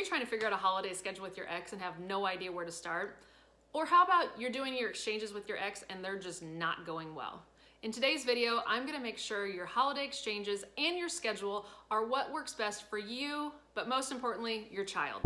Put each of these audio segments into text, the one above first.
you trying to figure out a holiday schedule with your ex and have no idea where to start? Or how about you're doing your exchanges with your ex and they're just not going well? In today's video, I'm gonna make sure your holiday exchanges and your schedule are what works best for you, but most importantly, your child.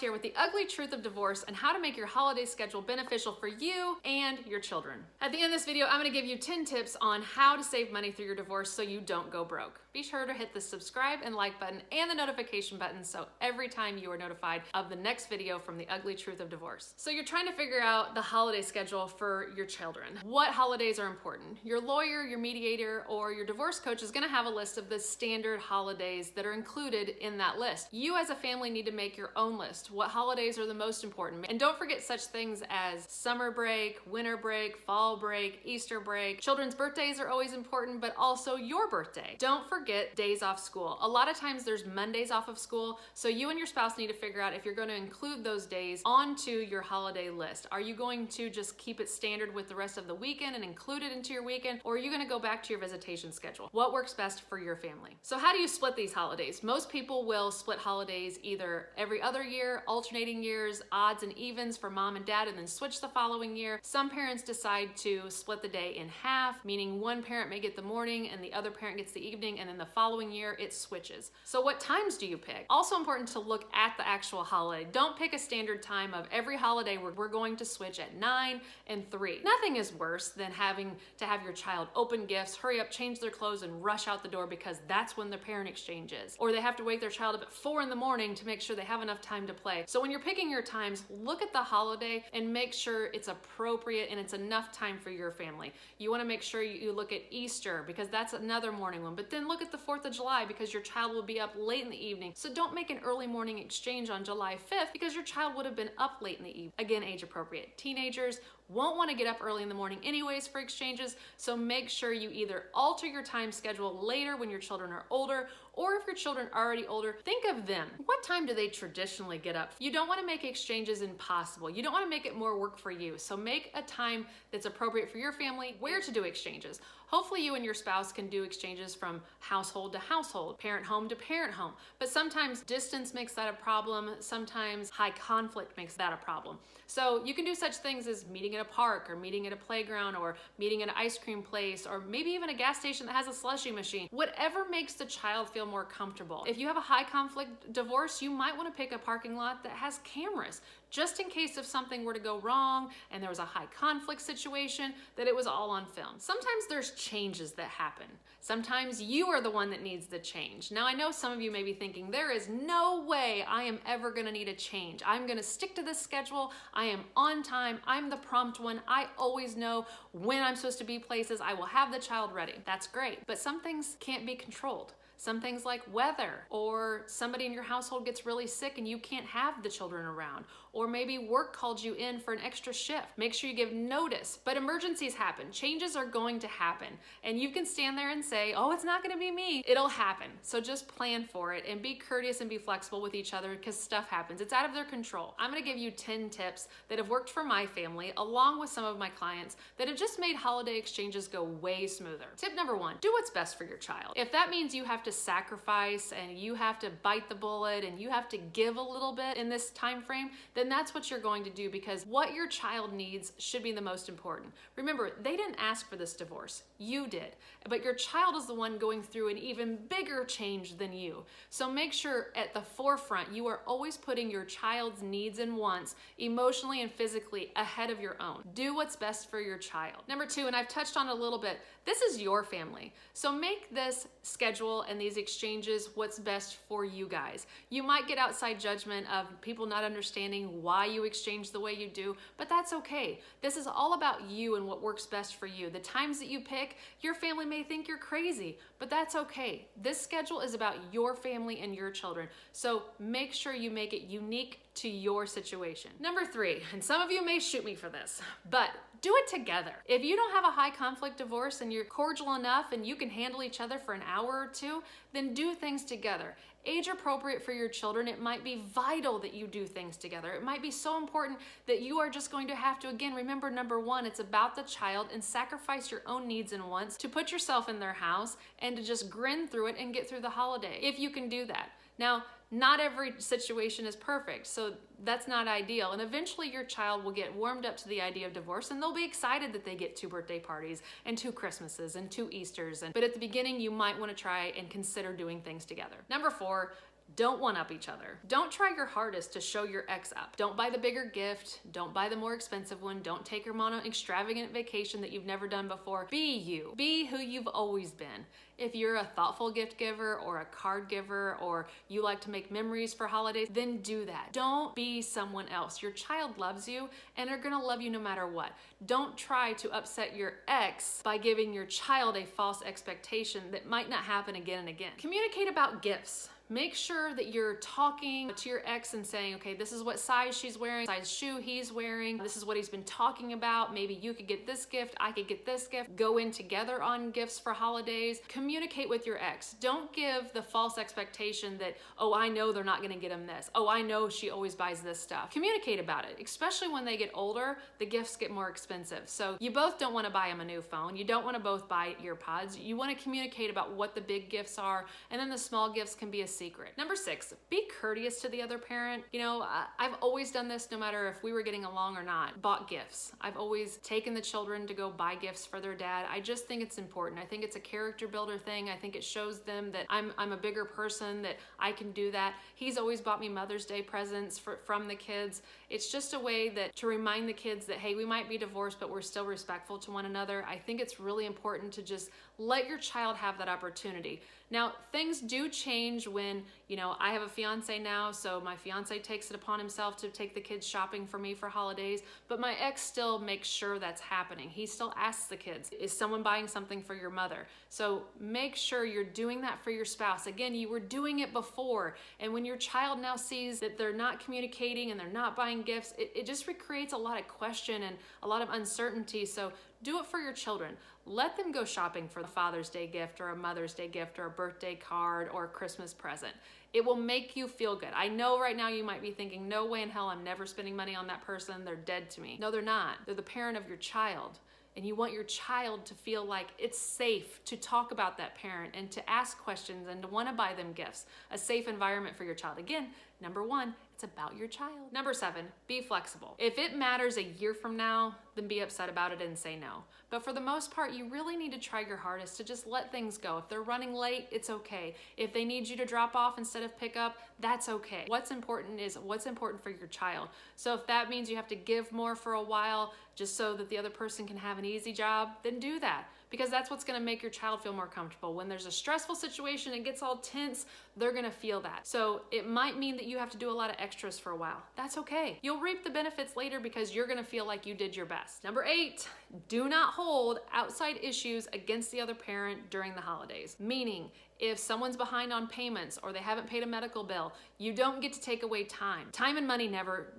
Here with the ugly truth of divorce and how to make your holiday schedule beneficial for you and your children. At the end of this video, I'm going to give you 10 tips on how to save money through your divorce so you don't go broke. Be sure to hit the subscribe and like button and the notification button so every time you are notified of the next video from the ugly truth of divorce. So you're trying to figure out the holiday schedule for your children. What holidays are important? Your lawyer, your mediator, or your divorce coach is going to have a list of the standard holidays that are included in that list. You as a family need to make your own list. What holidays are the most important. And don't forget such things as summer break, winter break, fall break, Easter break. Children's birthdays are always important, but also your birthday. Don't forget days off school. A lot of times there's Mondays off of school, so you and your spouse need to figure out if you're going to include those days onto your holiday list. Are you going to just keep it standard with the rest of the weekend and include it into your weekend, or are you going to go back to your visitation schedule? What works best for your family? So how do you split these holidays? Most people will split holidays either every other year, alternating years, odds and evens for mom and dad, and then switch the following year. Some parents decide to split the day in half, meaning one parent may get the morning and the other parent gets the evening, and then the following year it switches. So what times do you pick? Also important to look at the actual holiday. Don't pick a standard time of every holiday where we're going to switch at 9 and 3. Nothing is worse than having to have your child open gifts, hurry up, change their clothes, and rush out the door because that's when the parent exchange is. Or they have to wake their child up at 4 in the morning to make sure they have enough time to play. So when you're picking your times, look at the holiday and make sure it's appropriate and it's enough time for your family. You want to make sure you look at Easter because that's another morning one, but then look at the 4th of July because your child will be up late in the evening. So don't make an early morning exchange on July 5th because your child would have been up late in the evening. Again, age appropriate. Teenagers won't want to get up early in the morning anyways for exchanges, so make sure you either alter your time schedule later when your children are older, or if your children are already older, think of them. What time do they traditionally get up? You don't want to make exchanges impossible. You don't want to make it more work for you, so make a time that's appropriate for your family where to do exchanges. Hopefully you and your spouse can do exchanges from household to household, parent home to parent home, but sometimes distance makes that a problem, sometimes high conflict makes that a problem. So you can do such things as meeting at a park, or meeting at a playground, or meeting at an ice cream place, or maybe even a gas station that has a slushie machine. Whatever makes the child feel more comfortable. If you have a high conflict divorce, you might want to pick a parking lot that has cameras, just in case if something were to go wrong and there was a high conflict situation, that it was all on film. Sometimes there's changes that happen. Sometimes you are the one that needs the change. Now I know some of you may be thinking, there is no way I am ever gonna need a change. I'm gonna stick to this schedule. I am on time. I'm the prompt one. I always know when I'm supposed to be places. I will have the child ready. That's great, but some things can't be controlled. Some things like weather, or somebody in your household gets really sick and you can't have the children around, or maybe work called you in for an extra shift. Make sure you give notice, but emergencies happen. Changes are going to happen, and you can stand there and say, oh, it's not gonna be me. It'll happen. So just plan for it and be courteous and be flexible with each other because stuff happens. It's out of their control. I'm gonna give you 10 tips that have worked for my family, along with some of my clients, that have just made holiday exchanges go way smoother. Tip number 1, do what's best for your child. If that means you have to sacrifice and you have to bite the bullet and you have to give a little bit in this time frame, then that's what you're going to do, because what your child needs should be the most important. Remember, they didn't ask for this divorce. You did. But your child is the one going through an even bigger change than you. So make sure at the forefront you are always putting your child's needs and wants emotionally and physically ahead of your own. Do what's best for your child. Number 2, and I've touched on it a little bit, this is your family. So make this schedule and these exchanges what's best for you guys. You might get outside judgment of people not understanding why you exchange the way you do, but that's okay. This is all about you and what works best for you. The times that you pick, your family may think you're crazy, but that's okay. This schedule is about your family and your children. So make sure you make it unique to your situation. Number 3, and some of you may shoot me for this, but do it together. If you don't have a high conflict divorce and you're cordial enough and you can handle each other for an hour or two, then do things together. age appropriate for your children, it might be vital that you do things together. It might be so important that you are just going to have to, again, remember number one, it's about the child, and sacrifice your own needs and wants to put yourself in their house and to just grin through it and get through the holiday, if you can do that. Now, not every situation is perfect, so that's not ideal. And eventually your child will get warmed up to the idea of divorce, and they'll be excited that they get 2 birthday parties and 2 Christmases and 2 Easters. But at the beginning, you might want to try and consider doing things together. Number 4, don't one-up each other. Don't try your hardest to show your ex up. Don't buy the bigger gift. Don't buy the more expensive one. Don't take her on an extravagant vacation that you've never done before. Be you. Be who you've always been. If you're a thoughtful gift giver or a card giver, or you like to make memories for holidays, then do that. Don't be someone else. Your child loves you, and they're gonna love you no matter what. Don't try to upset your ex by giving your child a false expectation that might not happen again and again. Communicate about gifts. Make sure that you're talking to your ex and saying, okay, this is what size she's wearing, size shoe he's wearing, this is what he's been talking about. Maybe you could get this gift, I could get this gift. Go in together on gifts for holidays. Communicate with your ex. Don't give the false expectation that, oh, I know they're not gonna get him this. Oh, I know she always buys this stuff. Communicate about it, especially when they get older, the gifts get more expensive. So you both don't wanna buy them a new phone. You don't wanna both buy ear pods. You wanna communicate about what the big gifts are, and then the small gifts can be a secret. Number 6, be courteous to the other parent. You know, I've always done this no matter if we were getting along or not. Bought gifts. I've always taken the children to go buy gifts for their dad. I just think it's important. I think it's a character builder thing. I think it shows them that I'm a bigger person, that I can do that. He's always bought me Mother's Day presents from the kids. It's just a way that to remind the kids that, hey, we might be divorced, but we're still respectful to one another. I think it's really important to just let your child have that opportunity. Now, things do change when, you know, I have a fiance now, so my fiance takes it upon himself to take the kids shopping for me for holidays, but my ex still makes sure that's happening. He still asks the kids, is someone buying something for your mother? So make sure you're doing that for your spouse. Again, you were doing it before, and when your child now sees that they're not communicating and they're not buying gifts, it just creates a lot of question and a lot of uncertainty. So do it for your children. Let them go shopping for the Father's Day gift or a Mother's Day gift or a birthday card or a Christmas present. It will make you feel good. I know right now you might be thinking, no way in hell, I'm never spending money on that person. They're dead to me. No, they're not. They're the parent of your child. And you want your child to feel like it's safe to talk about that parent and to ask questions and to want to buy them gifts. A safe environment for your child. Again, number 1, it's about your child. Number 7, be flexible. If it matters a year from now, then be upset about it and say no. But for the most part, you really need to try your hardest to just let things go. If they're running late, it's okay. If they need you to drop off instead of pick up, that's okay. What's important is what's important for your child. So if that means you have to give more for a while just so that the other person can have an easy job, then do that. Because that's what's gonna make your child feel more comfortable. When there's a stressful situation and gets all tense, they're gonna feel that. So it might mean that you have to do a lot of extras for a while. That's okay. You'll reap the benefits later because you're gonna feel like you did your best. Number 8, do not hold outside issues against the other parent during the holidays. Meaning, if someone's behind on payments or they haven't paid a medical bill, you don't get to take away time. Time and money never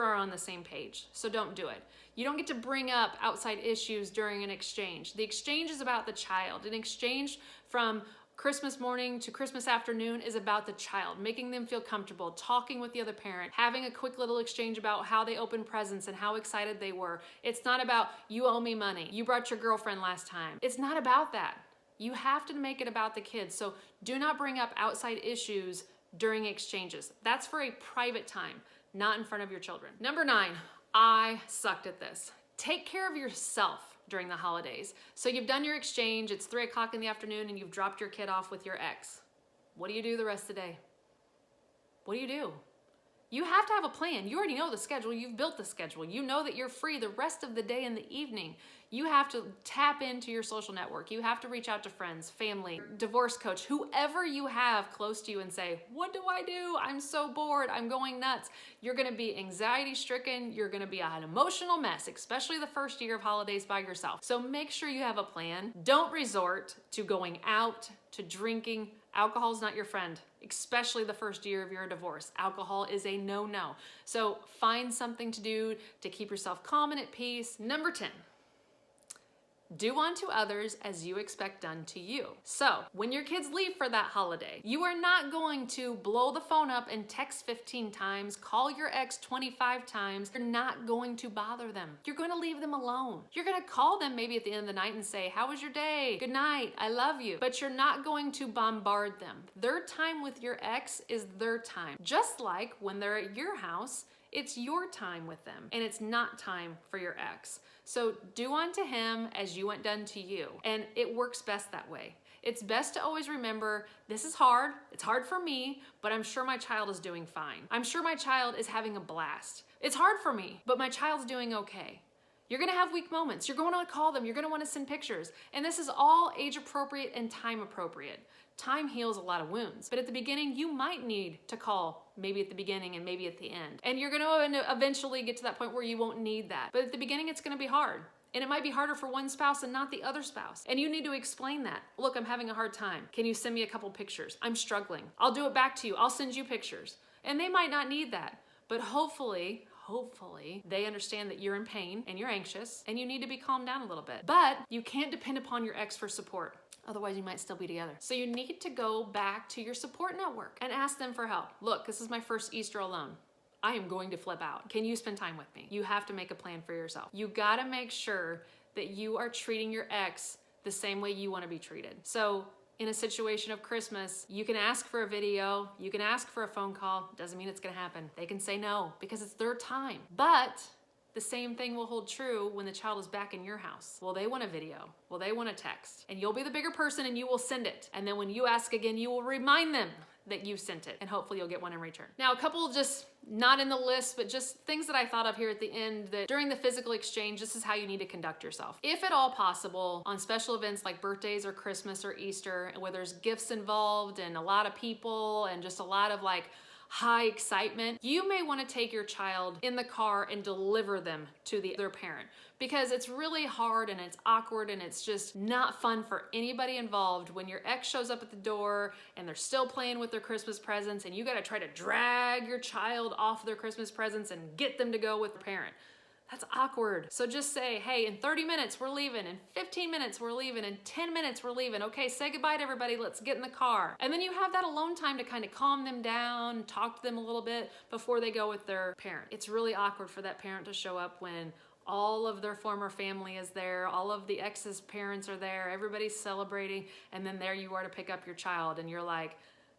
are on the same page, so don't do it. You don't get to bring up outside issues during an exchange. The exchange is about the child. An exchange from Christmas morning to Christmas afternoon is about the child, making them feel comfortable, talking with the other parent, having a quick little exchange about how they opened presents and how excited they were. It's not about, you owe me money, you brought your girlfriend last time. It's not about that. You have to make it about the kids. So do not bring up outside issues during exchanges. That's for a private time, not in front of your children. Number 9, I sucked at this. Take care of yourself during the holidays. So you've done your exchange, it's 3 o'clock in the afternoon and you've dropped your kid off with your ex. What do you do the rest of the day? What do you do? You have to have a plan. You already know the schedule. You've built the schedule. You know that you're free the rest of the day and the evening. You have to tap into your social network. You have to reach out to friends, family, divorce coach, whoever you have close to you and say, what do I do? I'm so bored. I'm going nuts. You're going to be anxiety stricken. You're going to be an emotional mess, especially the first year of holidays by yourself. So make sure you have a plan. Don't resort to going out, to drinking. Alcohol is not your friend, especially the first year of your divorce. Alcohol is a no-no. So find something to do to keep yourself calm and at peace. Number 10, Do unto others as you expect done to you. So when your kids leave for that holiday, you are not going to blow the phone up and text 15 times, call your ex 25 times. You're not going to bother them. You're going to leave them alone. You're going to call them maybe at the end of the night and say, how was your day? Good night. I love you. But you're not going to bombard them. Their time with your ex is their time. Just like when they're at your house, it's your time with them and it's not time for your ex. So do unto him as you want done to you. And it works best that way. It's best to always remember, this is hard. It's hard for me, but I'm sure my child is doing fine. I'm sure my child is having a blast. It's hard for me, but my child's doing okay. You're gonna have weak moments. You're going to call them. You're gonna wanna send pictures. And this is all age appropriate and time appropriate. Time heals a lot of wounds, but at the beginning, you might need to call, maybe at the beginning and maybe at the end. And you're gonna eventually get to that point where you won't need that. But at the beginning, it's gonna be hard. And it might be harder for one spouse and not the other spouse. And you need to explain that. Look, I'm having a hard time. Can you send me a couple pictures? I'm struggling. I'll do it back to you. I'll send you pictures. And they might not need that, but hopefully they understand that you're in pain and you're anxious and you need to be calmed down a little bit. But you can't depend upon your ex for support. Otherwise, you might still be together. So you need to go back to your support network and ask them for help. Look, this is my first Easter alone. I am going to flip out. Can you spend time with me? You have to make a plan for yourself. You gotta make sure that you are treating your ex the same way you wanna be treated. So in a situation of Christmas, you can ask for a video, you can ask for a phone call, doesn't mean it's gonna happen. They can say no because it's their time. But the same thing will hold true when the child is back in your house. Well, they want a video. Well, they want a text. And you'll be the bigger person and you will send it. And then when you ask again, you will remind them that you sent it. And hopefully you'll get one in return. Now, a couple just not in the list, but just things that I thought of here at the end that during the physical exchange, this is how you need to conduct yourself. If at all possible, on special events like birthdays or Christmas or Easter, where there's gifts involved and a lot of people and just a lot of like high excitement, you may want to take your child in the car and deliver them to their parent, because it's really hard and it's awkward and it's just not fun for anybody involved when your ex shows up at the door and they're still playing with their Christmas presents and you got to try to drag your child off their Christmas presents and get them to go with the parent. That's awkward. So just say, hey, in 30 minutes we're leaving, in 15 minutes we're leaving, in 10 minutes we're leaving. Okay, say goodbye to everybody, let's get in the car. And then you have that alone time to kind of calm them down, talk to them a little bit before they go with their parent. It's really awkward for that parent to show up when all of their former family is there, all of the ex's parents are there, everybody's celebrating, and then there you are to pick up your child and you're like,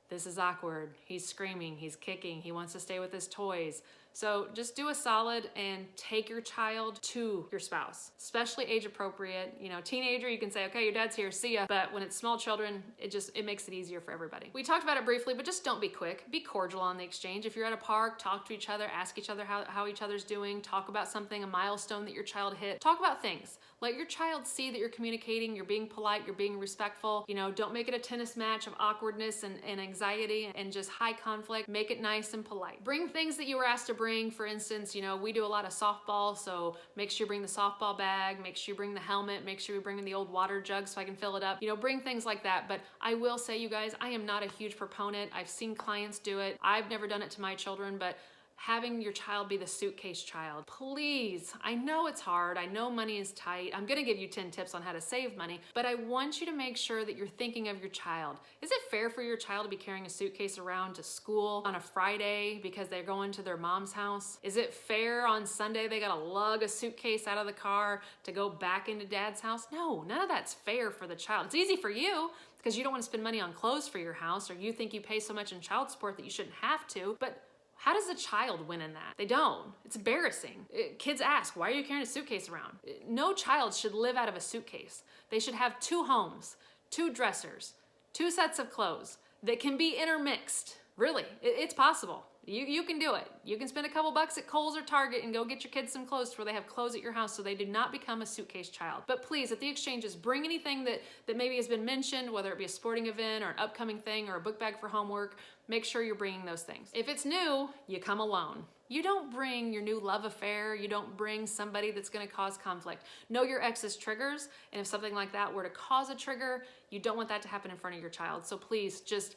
this is awkward. He's screaming, he's kicking, he wants to stay with his toys. So just do a solid and take your child to your spouse, especially age appropriate. You know, teenager, you can say, okay, your dad's here, see ya. But when it's small children, it makes it easier for everybody. We talked about it briefly, but just don't be quick. Be cordial on the exchange. If you're at a park, talk to each other, ask each other how each other's doing, talk about something, a milestone that your child hit. Talk about things. Let your child see that you're communicating, you're being polite, you're being respectful. You know, don't make it a tennis match of awkwardness and anxiety and just high conflict. Make it nice and polite. Bring things that you were asked to bring. For instance, you know, we do a lot of softball, so make sure you bring the softball bag, make sure you bring the helmet, make sure you bring the old water jug so I can fill it up. You know, bring things like that. But I will say, you guys, I am not a huge proponent. I've seen clients do it. I've never done it to my children, but having your child be the suitcase child. Please, I know it's hard. I know money is tight. I'm gonna give you 10 tips on how to save money, but I want you to make sure that you're thinking of your child. Is it fair for your child to be carrying a suitcase around to school on a Friday because they're going to their mom's house? Is it fair on Sunday they gotta lug a suitcase out of the car to go back into dad's house? No, none of that's fair for the child. It's easy for you because you don't wanna spend money on clothes for your house, or you think you pay so much in child support that you shouldn't have to, but how does a child win in that? They don't. It's embarrassing. Kids ask, why are you carrying a suitcase around? No child should live out of a suitcase. They should have 2 homes, 2 dressers, 2 sets of clothes that can be intermixed. Really, it's possible. You can do it. You can spend a couple bucks at Kohl's or Target and go get your kids some clothes where they have clothes at your house so they do not become a suitcase child. But please, at the exchanges, bring anything that maybe has been mentioned, whether it be a sporting event or an upcoming thing or a book bag for homework. Make sure you're bringing those things. If it's new, you come alone. You don't bring your new love affair. You don't bring somebody that's gonna cause conflict. Know your ex's triggers, and if something like that were to cause a trigger, you don't want that to happen in front of your child. So please just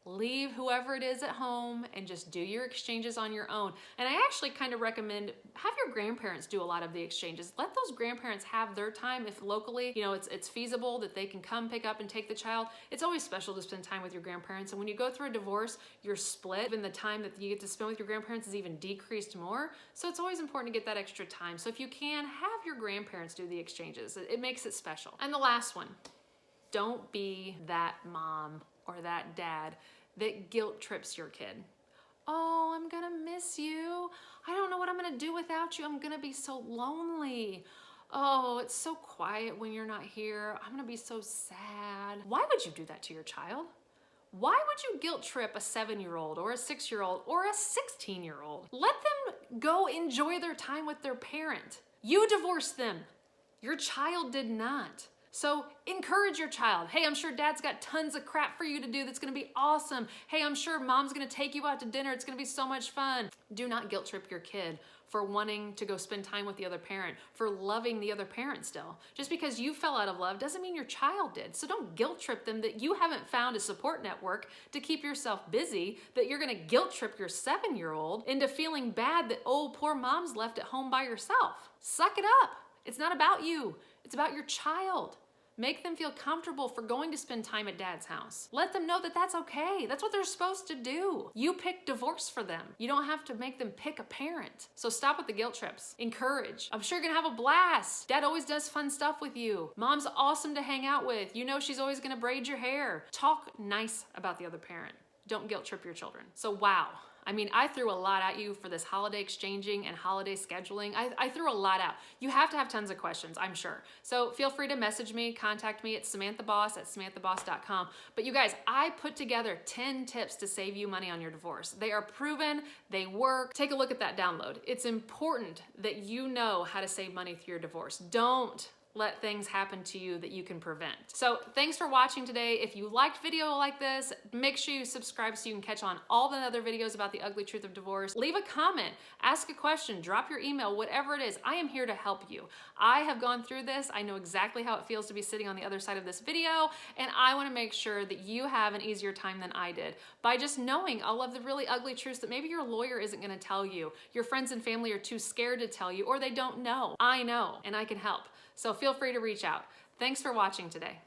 Leave whoever it is at home and just do your exchanges on your own. And I actually kind of recommend have your grandparents do a lot of the exchanges. Let those grandparents have their time if locally, it's feasible that they can come pick up and take the child. It's always special to spend time with your grandparents. And when you go through a divorce, you're split, and the time that you get to spend with your grandparents is even decreased more. So it's always important to get that extra time. So if you can, have your grandparents do the exchanges. It makes it special. And the last one, don't be that mom or that dad that guilt trips your kid. Oh, I'm gonna miss you. I don't know what I'm gonna do without you. I'm gonna be so lonely. Oh, it's so quiet when you're not here. I'm gonna be so sad. Why would you do that to your child? Why would you guilt trip a 7-year-old or a 6-year-old or a 16-year-old? Let them go enjoy their time with their parent. You divorced them. Your child did not. So encourage your child. Hey, I'm sure dad's got tons of crap for you to do that's gonna be awesome. Hey, I'm sure mom's gonna take you out to dinner. It's gonna be so much fun. Do not guilt trip your kid for wanting to go spend time with the other parent, for loving the other parent still. Just because you fell out of love doesn't mean your child did. So don't guilt trip them that you haven't found a support network to keep yourself busy, that you're gonna guilt trip your 7-year-old into feeling bad that, oh, poor mom's left at home by herself. Suck it up. It's not about you. It's about your child. Make them feel comfortable for going to spend time at dad's house. Let them know that that's okay. That's what they're supposed to do. You pick divorce for them. You don't have to make them pick a parent. So stop with the guilt trips. Encourage. I'm sure you're gonna have a blast. Dad always does fun stuff with you. Mom's awesome to hang out with. You know she's always gonna braid your hair. Talk nice about the other parent. Don't guilt trip your children. So wow. I mean, I threw a lot at you for this holiday exchanging and holiday scheduling. I threw a lot out. You have to have tons of questions, I'm sure. So feel free to message me, contact me at samanthaboss@samanthaboss.com. But you guys, I put together 10 tips to save you money on your divorce. They are proven, they work. Take a look at that download. It's important that you know how to save money through your divorce. Don't let things happen to you that you can prevent. So thanks for watching today. If you liked video like this, make sure you subscribe so you can catch on all the other videos about the ugly truth of divorce. Leave a comment, ask a question, drop your email, whatever it is. I am here to help you. I have gone through this. I know exactly how it feels to be sitting on the other side of this video, and I wanna make sure that you have an easier time than I did by just knowing all of the really ugly truths that maybe your lawyer isn't gonna tell you, your friends and family are too scared to tell you, or they don't know. I know, and I can help. So feel free to reach out. Thanks for watching today.